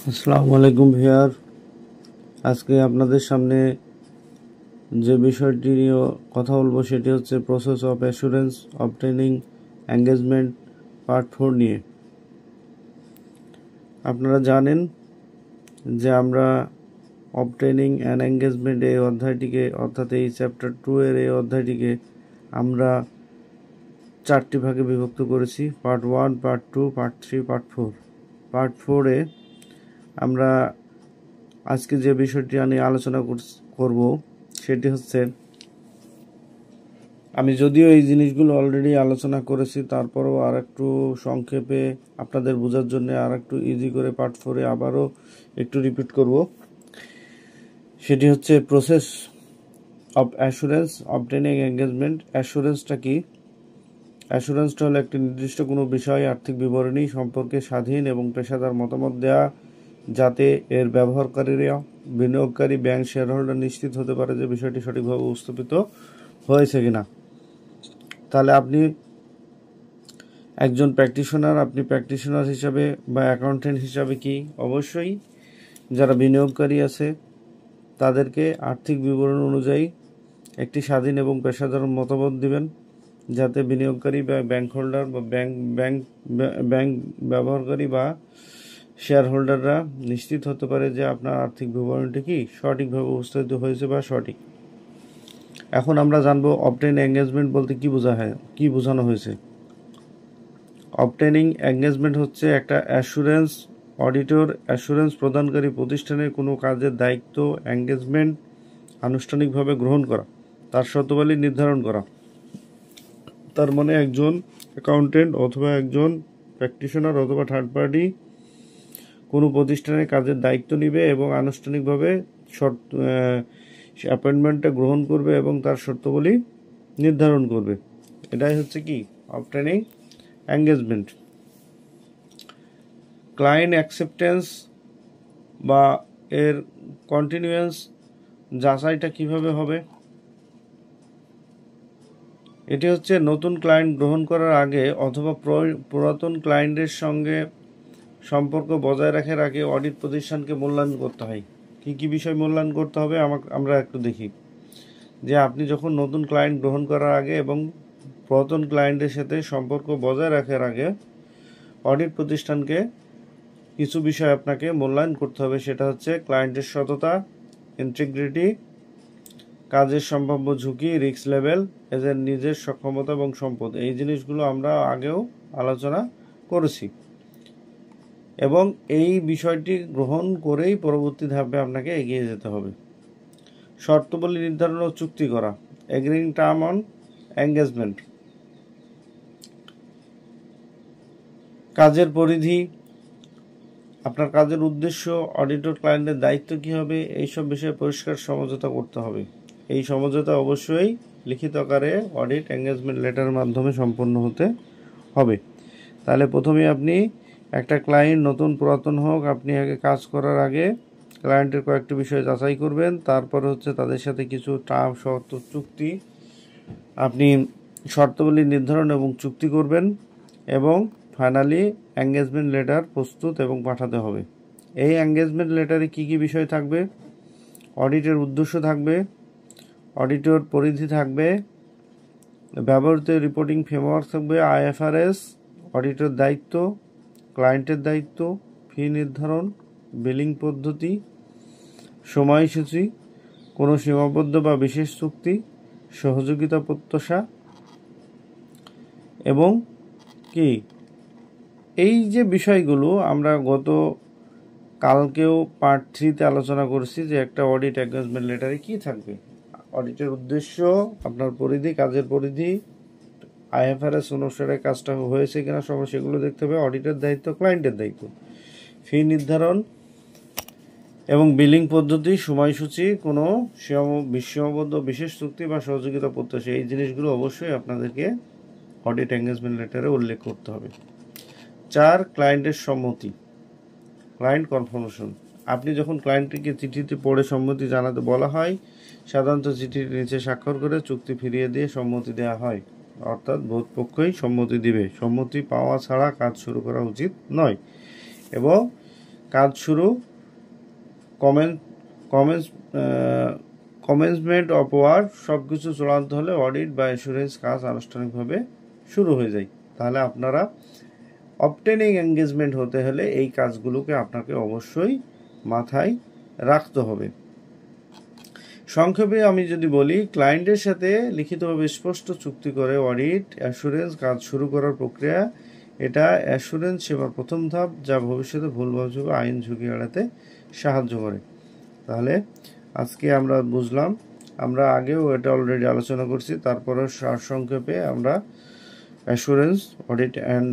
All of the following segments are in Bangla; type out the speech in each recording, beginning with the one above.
আসসালামু আলাইকুম ভিউয়ার। আজকে আপনাদের সামনে যে বিষয়টি নিয়ে কথা বলবো সেটি হচ্ছে process of assurance obtaining engagement part 4 নিয়ে। আপনারা জানেন যে আমরা অবটেনিং অ্যান এঙ্গেজমেন্ট এই অধ্যায়টিকে, অর্থাৎ এই চ্যাপ্টার 2 এর এই অধ্যায়টিকে আমরা 4টি ভাগে বিভক্ত করেছি: part 1, part 2, part 3, part 4। Part 4-এ আমরা আজকে যে বিষয়টি নিয়ে আলোচনা করব সেটি হচ্ছে, আমি যদিও এই জিনিসগুলো অলরেডি আলোচনা করেছি, তারপরেও আর একটু সংক্ষেপে আপনাদের বোঝার জন্য আর একটু ইজি করে পার্ট 4-এ আবারও একটু রিপিট করব। সেটি হচ্ছে process of assurance obtaining engagement. অ্যাসুরেন্সটা কি? অ্যাসুরেন্সটা হলো একটি নির্দিষ্ট কোনো বিষয় আর্থিক বিবরণী সম্পর্কে স্বাধীন এবং পেশাদার মতামত দেওয়া, যাতে এর ব্যবহারকারীরা, বিনিয়োগকারী, ব্যাংক, শেয়ার হোল্ডার নিশ্চিত হতে পারে যে বিষয়টি সঠিকভাবে উপস্থাপিত হয়েছে কিনা। তাহলে আপনি একজন প্র্যাকটিশনার, আপনি প্র্যাকটিশনার হিসাবে বা অ্যাকাউন্টেন্ট হিসাবে কি অবশ্যই যারা বিনিয়োগকারী আছে তাদেরকে আর্থিক বিবরণ অনুযায়ী একটি স্বাধীন এবং পেশাদার মতামত দিবেন, যাতে বিনিয়োগকারী বা ব্যাংক হোল্ডার বা ব্যাংক ব্যবহারকারী বা শেয়ার হোল্ডাররা নিশ্চিত হতে পারে যে আপনার আর্থিক বিবরণটি কি সঠিকভাবে উপস্থাপিত হয়েছে বা সঠিক। এখন আমরা জানবো অবটেন এঙ্গেজমেন্ট বলতে কি বোঝানো হয়েছে। অবটেনিং এঙ্গেজমেন্ট হচ্ছে একটা অ্যাসুরেন্স অডিটর, অ্যাসুরেন্স প্রদানকারী প্রতিষ্ঠানের কোনো কাজের দায়িত্ব এঙ্গেজমেন্ট আনুষ্ঠানিকভাবে গ্রহণ করা, তার শর্তাবলী নির্ধারণ করা। তার মানে একজন অ্যাকাউন্টেন্ট অথবা একজন প্র্যাকটিশনার অথবা থার্ড পার্টি কোনো প্রতিষ্ঠানের কাজের দায়িত্ব নেবে এবং আনুষ্ঠানিকভাবে অ্যাপয়েন্টমেন্টটা গ্রহণ করবে এবং তার শর্তাবলী নির্ধারণ করবে। এটাই হচ্ছে কি অবটেনিং এঙ্গেজমেন্ট। ক্লায়েন্ট অ্যাকসেপ্টেন্স বা এর কন্টিনিউয়েন্স যাচাইটা কিভাবে হবে? এটি হচ্ছে নতুন ক্লায়েন্ট গ্রহণ করার আগে অথবা পুরাতন ক্লায়েন্টের সঙ্গে সম্পর্ক বজায় রাখার আগে অডিট প্রতিষ্ঠানকে মূল্যায়ন করতে হয়। কি কি বিষয় মূল্যায়ন করতে হবে আমরা একটু দেখি। যে আপনি যখন নতুন ক্লায়েন্ট গ্রহণ করার আগে এবং পুরাতন ক্লায়েন্টের সাথে সম্পর্ক বজায় রাখার আগে অডিট প্রতিষ্ঠানকে কিছু বিষয় আপনাকে মূল্যায়ন করতে হবে। সেটা হচ্ছে ক্লায়েন্টের সততা, ইন্টিগ্রিটি, কাজের সম্ভাব্য ঝুঁকি, রিস্ক লেভেল, এদের নিজের সক্ষমতা এবং সম্পদ। এই জিনিসগুলো আমরা আগেও আলোচনা করেছি এবং এই বিষয়টি গ্রহণ করেই পরবর্তী ধাপে আপনাকে এগিয়ে যেতে হবে। শর্তাবলী নির্ধারণ ও চুক্তি করা, এগ্রিং টার্ম অন এঙ্গেজমেন্ট। কাজের পরিধি, আপনার কাজের উদ্দেশ্য, অডিটর ক্লায়েন্টের দায়িত্ব কী হবে, এইসব বিষয়ে পরিষ্কার সমঝোতা করতে হবে। এই সমঝোতা অবশ্যই লিখিত আকারে অডিট এঙ্গেজমেন্ট লেটারের মাধ্যমে সম্পন্ন হতে হবে। তাহলে প্রথমে আপনি একটা ক্লায়েন্ট, নতুন পুরাতন হোক, আপনি আগে কাজ করার আগে ক্লায়েন্টের কয়েকটি বিষয় যাচাই করবেন। তারপরে হচ্ছে তাদের সাথে কিছু টার্ম, শর্ত, চুক্তি, আপনি শর্তাবলী নির্ধারণ এবং চুক্তি করবেন এবং ফাইনালি এঙ্গেজমেন্ট লেটার প্রস্তুত এবং পাঠাতে হবে। এই এঙ্গেজমেন্ট লেটারে কি কি বিষয় থাকবে? অডিটের উদ্দেশ্য থাকবে, অডিটর পরিধি থাকবে, ব্যবহৃত রিপোর্টিং ফ্রেমওয়ার্ক থাকবে, IFRS, অডিটর দায়িত্ব, ক্লায়েন্টের দায়িত্ব, ফি নির্ধারণ, বিলিং পদ্ধতি, সময়সূচি, কোনো সীমাবদ্ধ বা বিশেষ চুক্তি, সহযোগিতা প্রত্যাশা এবং কি এই যে বিষয়গুলো আমরা কালকেও পার্ট 3-তে আলোচনা করেছি যে একটা অডিট এঙ্গেজমেন্ট লেটারে কি থাকবে। অডিটের উদ্দেশ্য, আপনার পরিধি, কাজের পরিধি, IFRS অনুসারে কাজটা হয়েছে কিনা সবাই সেগুলো দেখতে হবে, অডিটের দায়িত্ব, ক্লায়েন্টের দায়িত্ব, ফি নির্ধারণ এবং বিলিং পদ্ধতি, সময়সূচি, কোনো সীমাবদ্ধ বিশেষ চুক্তি বা সহযোগিতা প্রত্যাশা। এই জিনিসগুলো অবশ্যই আপনাদেরকে অডিট এঙ্গেজমেন্ট লেটারে উল্লেখ করতে হবে। 4, ক্লায়েন্টের সম্মতি, ক্লায়েন্ট কনফার্মেশন। আপনি যখন ক্লায়েন্টকে চিঠিতে পড়ে সম্মতি জানাতে বলা হয়, সাধারণত চিঠির নিচে স্বাক্ষর করে চুক্তি ফিরিয়ে দিয়ে সম্মতি দেওয়া হয়, অর্থাৎ বোধ পক্ষই সম্মতি দিবে। সম্মতি পাওয়া ছাড়া কাজ শুরু করা উচিত নয় এবং কাজ শুরু, কমেন্সমেন্ট অফ ওয়ার্ক, সব কিছু চূড়ান্ত হলে অডিট বা অ্যাসুরেন্স কাজ আনুষ্ঠানিকভাবে শুরু হয়ে যায়। তাহলে আপনারা অবটেনিং এঙ্গেজমেন্ট হতে হলে এই কাজগুলোকে আপনাকে অবশ্যই মাথায় রাখতে হবে। সংক্ষেপে আমি যদি বলি, ক্লায়েন্টের সাথে লিখিতভাবে স্পষ্ট চুক্তি করে অডিট অ্যাসুরেন্স কাজ শুরু করার প্রক্রিয়া, এটা অ্যাসুরেন্স সেবার প্রথম ধাপ, যা ভবিষ্যতে ভুল বোঝাবুঝি আইন ঝুঁকি এড়াতে সাহায্য করে। তাহলে আজকে আমরা বুঝলাম, আমরা আগেও এটা অলরেডি আলোচনা করছি, তারপরে সারসংক্ষেপে আমরা assurance, audit and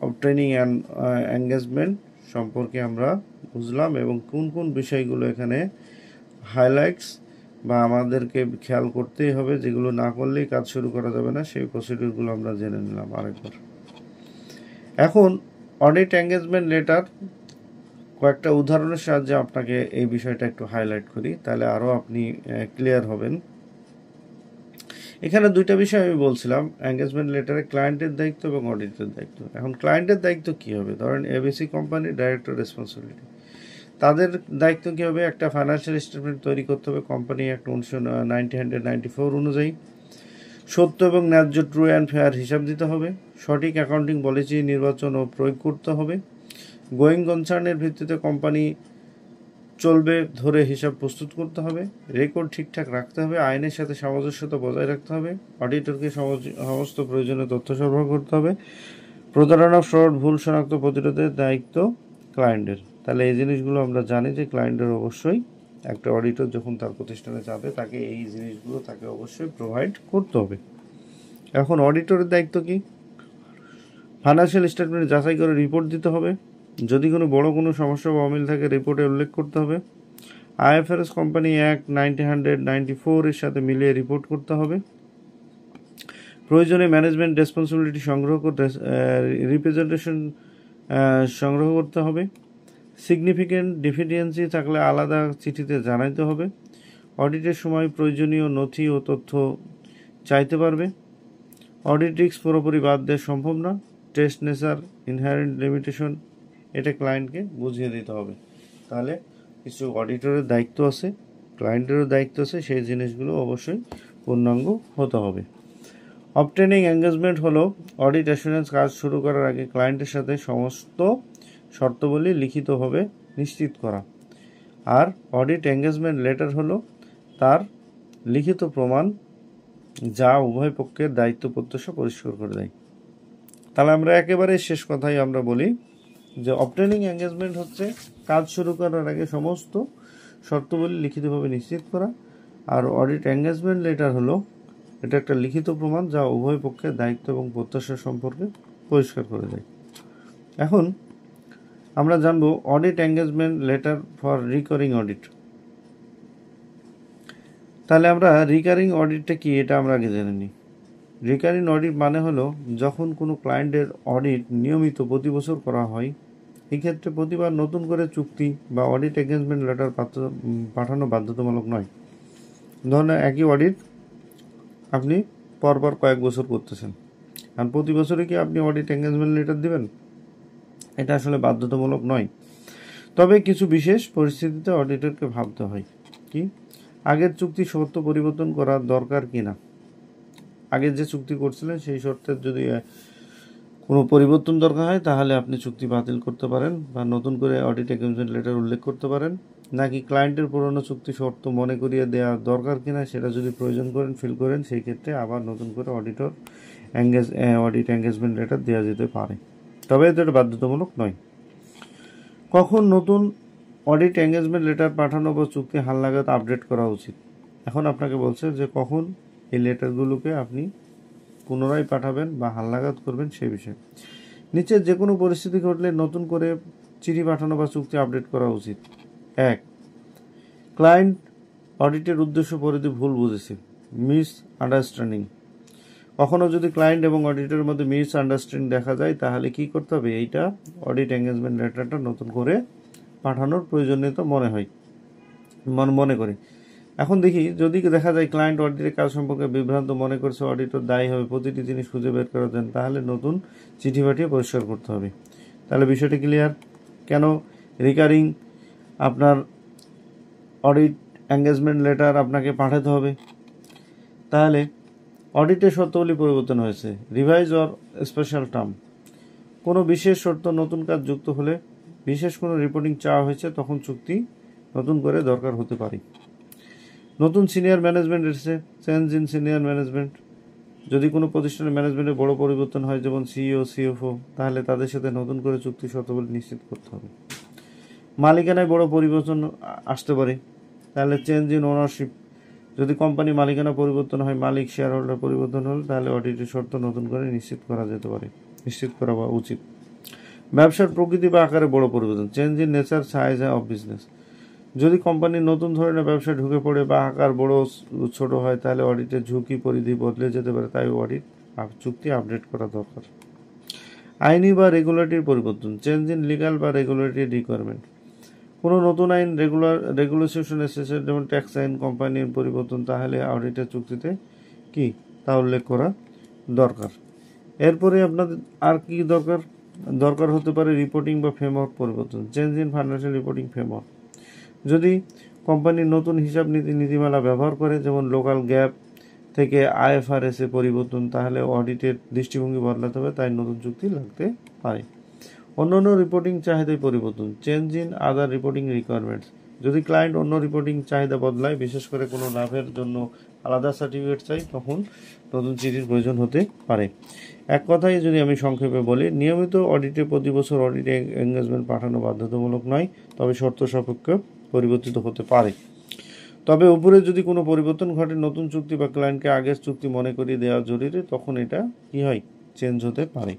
obtaining and engagement সম্পর্কে আমরা বুঝলাম এবং কোন কোন বিষয়গুলো এখানে হাইলাইটস বা আমাদেরকে খেয়াল করতেই হবে, যেগুলো না করলেই কাজ শুরু করা যাবে না, সেই প্রসিডিউরগুলো আমরা জেনে নিলাম আরেকবার। এখন অডিট এঙ্গেজমেন্ট লেটার কয়েকটা উদাহরণের সাহায্যে আপনাকে এই বিষয়টা একটু হাইলাইট করি, তাহলে আরও আপনি ক্লিয়ার হবেন। এখানে দুইটা বিষয় আমি বলছিলাম, এঙ্গেজমেন্ট লেটারে ক্লায়েন্টের দায়িত্ব এবং অডিটের দায়িত্ব। এখন ক্লায়েন্টের দায়িত্ব কী হবে? ধরেন এবিসি কোম্পানি, ডাইরেক্টর রেসপন্সিবিলিটি, তাদের দায়িত্ব কী হবে? একটা ফাইন্যান্সিয়াল স্টেটমেন্ট তৈরি করতে হবে কোম্পানি অ্যাক্ট 1994 অনুযায়ী। সত্য এবং ন্যায্য, ট্রু অ্যান্ড ফেয়ার হিসাব দিতে হবে। সঠিক অ্যাকাউন্টিং পলিসি নির্বাচন ও প্রয়োগ করতে হবে। গোয়িং কনসার্নের ভিত্তিতে কোম্পানি চলবে ধরে হিসাব প্রস্তুত করতে হবে। রেকর্ড ঠিকঠাক রাখতে হবে। আইনের সাথে সামঞ্জস্যতা বজায় রাখতে হবে। অডিটরকে সমস্ত প্রয়োজনীয় তথ্য সরবরাহ করতে হবে। প্রতারণা, ফ্রড, ভুল শনাক্ত প্রতিরোধের দায়িত্ব ক্লায়েন্টের। তাহলে এই জিনিসগুলো আমরা জানি যে ক্লায়েন্টের অবশ্যই একটা অডিটর যখন তার প্রতিষ্ঠানে যাবে, তাকে এই জিনিসগুলো তাকে অবশ্যই প্রোভাইড করতে হবে। এখন অডিটরের দায়িত্ব কি? ফাইন্যান্সিয়াল স্টেটমেন্ট যাচাই করে রিপোর্ট দিতে হবে। যদি কোনো বড় কোনো সমস্যা বা অমিল থাকে রিপোর্টে উল্লেখ করতে হবে। আইএফআরএস কোম্পানি অ্যাক্ট 1994 এর সাথে মিলিয়ে রিপোর্ট করতে হবে। প্রয়োজনে ম্যানেজমেন্ট রেসপন্সিবিলিটি সংগ্রহ করতে রিপ্রেজেন্টেশন সংগ্রহ করতে হবে। সিগনিফিক্যান্ট ডিফিসিয়েন্সি থাকলে আলাদা চিঠিতে জানাইতে হবে। অডিটের সময় প্রয়োজনীয় নথি ও তথ্য চাইতে পারবে। অডিট রিস্ক পুরোপুরি বাদ দেওয়া সম্ভব না। টেস্ট নেচার, ইনহারেন্ট লিমিটেশন, এটা ক্লায়েন্টকে বুঝিয়ে দিতে হবে। তাহলে কিছু অডিটরের দায়িত্ব আছে, ক্লায়েন্টেরও দায়িত্ব আছে, সেই জিনিসগুলো অবশ্যই পূর্ণাঙ্গ হতে হবে। অবটেনিং এঙ্গেজমেন্ট হলো অডিট অ্যাসুরেন্স কাজ শুরু করার আগে ক্লায়েন্টের সাথে সমস্ত শর্তাবলী লিখিতভাবে নিশ্চিত করা। আর অডিট এঙ্গেজমেন্ট লেটার হলো তার লিখিত প্রমাণ, যা উভয় পক্ষের দায়িত্ব প্রত্যাশা পরিষ্কার করে দেয়। তাহলে আমরা একেবারে শেষ কথাই আমরা বলি যে অবটেনিং এঙ্গেজমেন্ট হচ্ছে কাজ শুরু করার আগে সমস্ত শর্তাবলী লিখিতভাবে নিশ্চিত করা। আর অডিট এঙ্গেজমেন্ট লেটার হলো এটা একটা লিখিত প্রমাণ, যা উভয় পক্ষের দায়িত্ব এবং প্রত্যাশা সম্পর্কে পরিষ্কার করে দেয়। এখন আমরা জানবো audit engagement letter for recurring audit. তাহলে আমরা রিকারিং অডিটটা কি, এটা আমরা আগে জেনে নিই। রিকারিং অডিট মানে হলো যখন কোনো ক্লায়েন্টের অডিট নিয়মিত প্রতি বছর করা হয়, এক্ষেত্রে প্রতিবার নতুন করে চুক্তি বা অডিট এঙ্গেজমেন্ট লেটার পাঠানো বাধ্যতামূলক নয়। ধরুন একই অডিট আপনি পরপর কয়েক বছর করতেছেন, আর প্রতি বছরে কি আপনি অডিট এঙ্গেজমেন্ট লেটার দিবেন? এটা আসলে বাধ্যতামূলক নয়। তবে কিছু বিশেষ পরিস্থিতিতে অডিটরকে ভাবতে হয় কি আগের চুক্তি শর্ত পরিবর্তন করার দরকার কিনা। আগের যে চুক্তি করছিলেন সেই শর্তের যদি কোনো পরিবর্তন দরকার হয় তাহলে আপনি চুক্তি বাতিল করতে পারেন বা নতুন করে অডিট এঙ্গেজমেন্ট লেটার উল্লেখ করতে পারেন। নাকি ক্লায়েন্টের পুরনো চুক্তি শর্ত মনে করিয়ে দেওয়া দরকার কিনা সেটা যদি প্রয়োজন করেন, ফিল করেন, সেই ক্ষেত্রে আবার নতুন করে অডিট এঙ্গেজমেন্ট লেটার দেওয়া যেতে পারে। তবে এটা বাধ্যতামূলক নয়। কখন নতুন অডিট এঙ্গেজমেন্ট লেটার পাঠানো বা চুক্তি হালনাগাদ আপডেট করা উচিত? এখন আপনাকে বলছে যে কখন এই লেটারগুলোকে আপনি পুনরায় পাঠাবেন বা হালনাগাদ করবেন সেই বিষয়ে। নিচের যে কোনো পরিস্থিতি ঘটলে নতুন করে চিঠি পাঠানো বা চুক্তি আপডেট করা উচিত। 1. ক্লায়েন্ট অডিটের উদ্দেশ্য পরিধি ভুল বুঝেছে, মিস আন্ডারস্ট্যান্ডিং। কখনো যদি ক্লায়েন্ট এবং অডিটের মধ্যে মিস আন্ডারস্ট্যান্ডিং দেখা যায় তাহলে কি করতে হবে? এইটা অডিট এঙ্গেজমেন্ট লেটারটা নতুন করে পাঠানোর প্রয়োজনীয়তা মনে করে। এখন দেখি যদি দেখা যায় ক্লায়েন্ট অডিটের কাজ সম্পর্কে বিভ্রান্ত মনে করছে, অডিটর দায়ী হবে প্রতিটি জিনিস খুঁজে বের করা দেন, তাহলে নতুন চিঠি পাঠিয়ে পরিষ্কার করতে হবে। তাহলে বিষয়টি ক্লিয়ার? কেন রিকারিং আপনার অডিট এঙ্গেজমেন্ট লেটার আপনাকে পাঠাতে হবে? তাহলে অডিটের শর্তাবলী পরিবর্তন হয়েছে, রিভাইজ অর স্পেশাল টার্ম। কোনো বিশেষ শর্ত নতুন কাজ যুক্ত হলে, বিশেষ কোনো রিপোর্টিং চাওয়া হয়েছে, তখন চুক্তি নতুন করে দরকার হতে পারে। নতুন সিনিয়র ম্যানেজমেন্ট এসেছে, চেঞ্জ ইন সিনিয়র ম্যানেজমেন্ট। যদি কোনো প্রতিষ্ঠানের ম্যানেজমেন্টে বড় পরিবর্তন হয়, যেমন সিইও, সিএফও, তাহলে তাদের সাথে নতুন করে চুক্তি শর্তাবলী নিশ্চিত করতে হবে। মালিকানায় বড় পরিবর্তন আসতে পারে, তাহলে চেঞ্জ ইন ওনারশিপ। যদি কোম্পানি মালিকানা পরিবর্তন হয়, মালিক শেয়ার হোল্ডার পরিবর্তন হলে, তাহলে অডিটের শর্ত নতুন করে নিশ্চিত করা উচিত। ব্যবসার প্রকৃতি বা আকারে বড় পরিবর্তন, change in nature size of business. যদি কোম্পানির নতুন ধরনের ব্যবসায় ঢুকে পড়ে বা আকার বড় ছোট হয়, তাহলে অডিটের ঝুঁকি পরিধি বদলে যেতে পারে, তাই অডিট চুক্তি আপডেট করা দরকার। আইনি বা রেগুলেটরি পরিবর্তন, চেঞ্জ ইন লিগাল বা রেগুলেটরি রিকোয়ারমেন্ট। কোনো নতুন আইন রেগুলেশন এসেছে, যেমন ট্যাক্স আইন, কোম্পানির পরিবর্তন, তাহলে অডিটের চুক্তিতে কি তা উল্লেখ করা দরকার। এরপরে আপনাদের আর কি দরকার হতে পারে? রিপোর্টিং বা ফ্রেমওয়ার্ক পরিবর্তন, change in financial reporting framework. যদি কোম্পানির নতুন হিসাব নীতিমালা ব্যবহার করে, যেমন লোকাল গ্যাপ থেকে IFRS এ পরিবর্তন, তাহলে অডিটের দৃষ্টিভঙ্গি বদলাতে হবে, তাই নতুন চুক্তি লাগতে পারে। অন্যান্য রিপোর্টিং চাহিদায় পরিবর্তন, change in other reporting requirements. যদি ক্লায়েন্ট অন্য রিপোর্টিং চাহিদা বদলায়, বিশেষ করে কোনো লাভের জন্য আলাদা সার্টিফিকেট চাই, তখন নতুন চিঠির প্রয়োজন হতে পারে। এক কথায় যদি আমি সংক্ষেপে বলি, নিয়মিত অডিটে প্রতি বছর অডিট এঙ্গেজমেন্ট পাঠানো বাধ্যতামূলক নয়, তবে শর্ত সাপেক্ষে পরিবর্তিত হতে পারে। তবে উপরে যদি কোনো পরিবর্তন ঘটে, নতুন চুক্তি বা ক্লায়েন্টকে আগের চুক্তি মনে করিয়ে দেওয়া জরুরি, তখন এটা কি হয়? চেঞ্জ হতে পারে।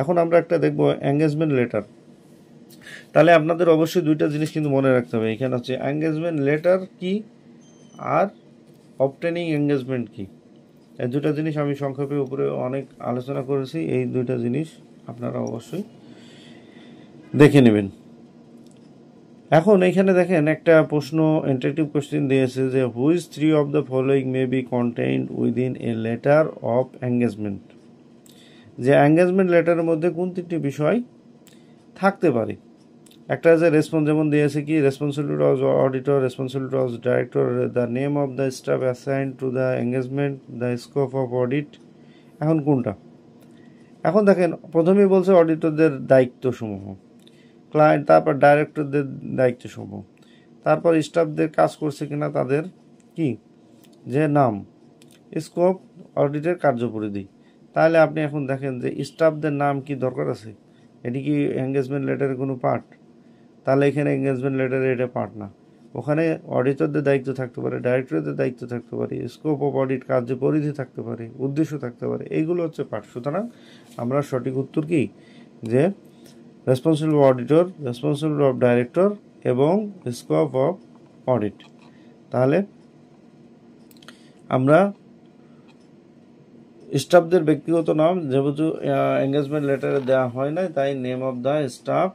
এখন আমরা একটা দেখব এঙ্গেজমেন্ট লেটার। তাহলে আপনাদের অবশ্যই দুইটা জিনিস কিন্তু মনে রাখতে হবে। এখানে হচ্ছে এঙ্গেজমেন্ট লেটার কি আর অবটেনিং এঙ্গেজমেন্ট কি। এই দুটা জিনিস আমি সংক্ষেপে উপরে অনেক আলোচনা করেছি, এই দুইটা জিনিস আপনারা অবশ্যই দেখে নেবেন। এখন এখানে দেখেন একটা প্রশ্ন, ইন্টারেক্টিভ কোশ্চেন দিয়েছে যে which 3 of the following may be contained within a letter of engagement. যে এঙ্গেজমেন্ট লেটারের মধ্যে কোন 3টি বিষয় থাকতে পারে? একটা যে যেমন দিয়েছে কি, responsibility of auditor, responsibility of director, the name of the staff assigned to the engagement, the scope of audit. এখন কোনটা? এখন দেখেন প্রথমেই বলছে অডিটরদের দায়িত্বসমূহ, ক্লায়েন্ট, তারপর ডাইরেক্টরদের দায়িত্বসমূহ, তারপর স্টাফদের কাজ করছে কিনা তাদের কি যে নাম, স্কোপ, অডিটের কার্যপরিধি। তাহলে আপনি এখন দেখেন যে স্টাফদের নাম কি দরকার আছে? এটি কি এঙ্গেজমেন্ট লেটারের কোনো পার্ট? তাহলে এখানে এঙ্গেজমেন্ট লেটারে এটা পার্ট না। ওখানে অডিটরদের দায়িত্ব থাকতে পারে, ডাইরেক্টরদের দায়িত্ব থাকতে পারে, স্কোপ অফ অডিট কার্যপরিধি থাকতে পারে, উদ্দেশ্য থাকতে পারে, এইগুলো হচ্ছে পার্ট। সুতরাং আমরা সঠিক উত্তর কি, যে responsible auditor, responsible of director এবং স্কোপ অফ অডিট। তাহলে আমরা স্টাফদের ব্যক্তিগত নাম যেহেতু এঙ্গেজমেন্ট লেটারে দেওয়া হয় না, তাই name of the staff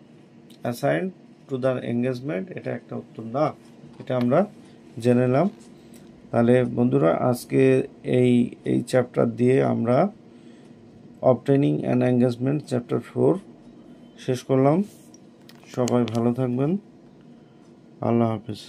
assigned to the engagement, এটা একটা উত্তর না, এটা আমরা জেনে নিলাম। তাহলে বন্ধুরা আজকে এই চ্যাপ্টার দিয়ে আমরা অবটেনিং অ্যান এঙ্গেজমেন্ট চ্যাপ্টার 4 শেষ করলাম। সবাই ভালো থাকবেন। আল্লাহ হাফিজ।